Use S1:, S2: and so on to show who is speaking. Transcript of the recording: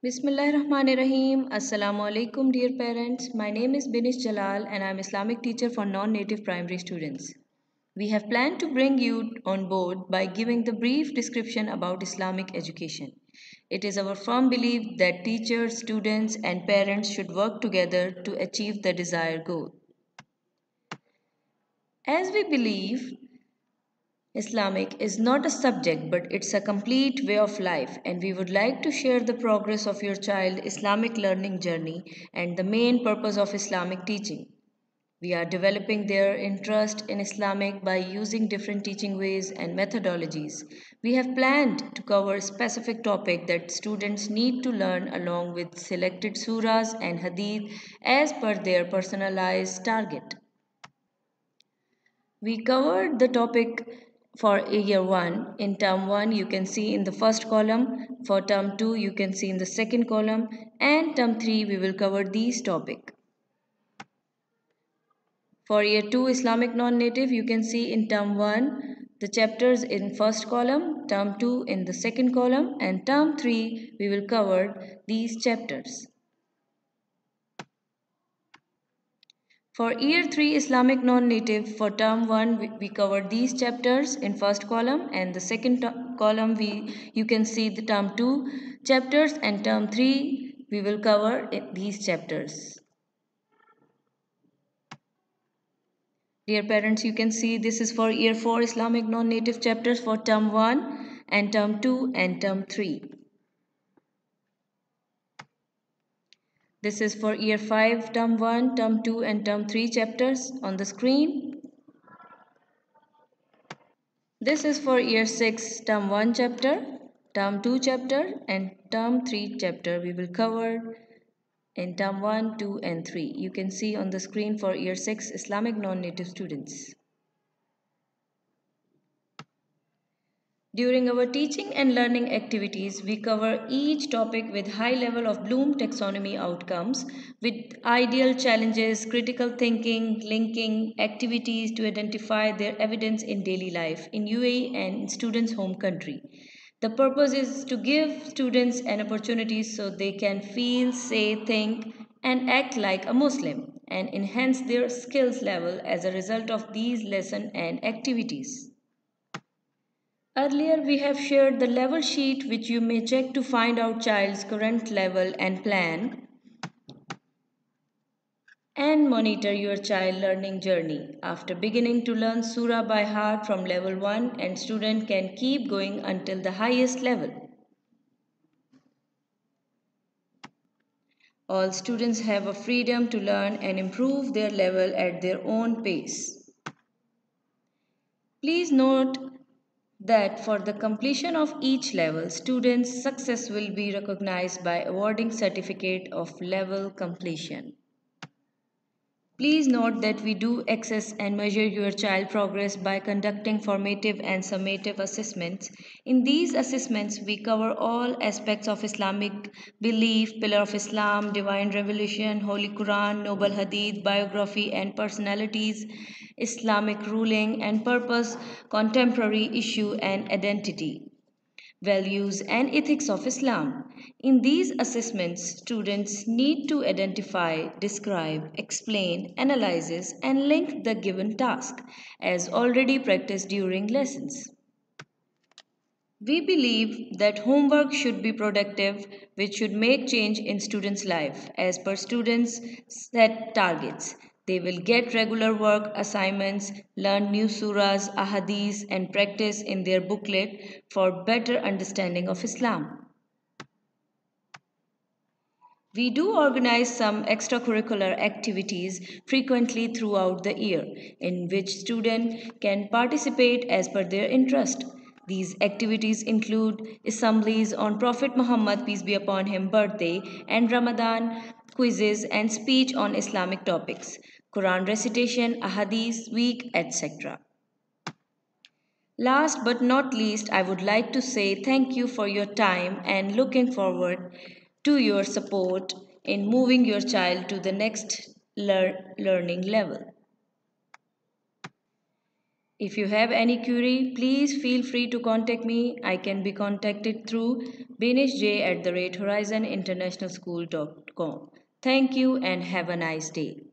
S1: Bismillahirrahmanirrahim. Assalamu alaikum, dear parents. My name is Binish Jalal and I am Islamic teacher for non-native primary students. We have planned to bring you on board by giving the brief description about Islamic education. It is our firm belief that teachers, students, and parents should work together to achieve the desired goal. As we believe Islamic is not a subject but it's a complete way of life, and we would like to share the progress of your child Islamic learning journey and the main purpose of Islamic teaching. We are developing their interest in Islamic by using different teaching ways and methodologies. We have planned to cover a specific topic that students need to learn along with selected surahs and hadith as per their personalized target. We covered the topic for year 1. In term 1, you can see in the first column. For term 2, you can see in the second column. And term 3, we will cover these topic. For year 2 Islamic non-native, you can see in term 1 the chapters in first column, term 2 in the second column, and term 3 we will cover these chapters. For year 3 Islamic non-native, for term 1 we covered these chapters in first column, and the second column you can see the term 2 chapters, and term 3 we will cover these chapters. Dear parents, you can see this is for year 4 Islamic non-native chapters for term 1 and term 2 and term 3. This is for year 5 term 1, term 2 and term 3 chapters on the screen. This is for year 6 term 1 chapter, term 2 chapter and term 3 chapter we will cover in term 1, 2 and 3. You can see on the screen for year 6 Islamic non-native students. During our teaching and learning activities, we cover each topic with high level of Bloom taxonomy outcomes with ideal challenges, critical thinking, linking activities to identify their evidence in daily life in UAE and in students' home country. The purpose is to give students an opportunity so they can feel, say, think, and act like a Muslim and enhance their skills level as a result of these lessons and activities. Earlier, we have shared the level sheet which you may check to find out child's current level and plan and monitor your child learning journey. After beginning to learn surah by heart from level 1 and student can keep going until the highest level. All students have a freedom to learn and improve their level at their own pace. Please note that for the completion of each level, students' success will be recognized by awarding certificate of level completion. Please note that we do assess and measure your child progress by conducting formative and summative assessments. In these assessments, we cover all aspects of Islamic belief, pillar of Islam, divine revelation, Holy Quran, noble hadith, biography and personalities, Islamic ruling and purpose, contemporary issue and identity, values, and ethics of Islam. In these assessments, students need to identify, describe, explain, analyze, and link the given task as already practiced during lessons. We believe that homework should be productive, which should make change in students' life as per students' set targets. They will get regular work assignments, learn new surahs, ahadith, and practice in their booklet for better understanding of Islam. We do organize some extracurricular activities frequently throughout the year in which students can participate as per their interest. These activities include assemblies on Prophet Muhammad peace be upon him birthday and Ramadan, quizzes and speech on Islamic topics, Quran recitation, ahadith week, etc. Last but not least, I would like to say thank you for your time and looking forward to your support in moving your child to the next learning level. If you have any query, please feel free to contact me. I can be contacted through binishj@horizon international school.com. Thank you and have a nice day.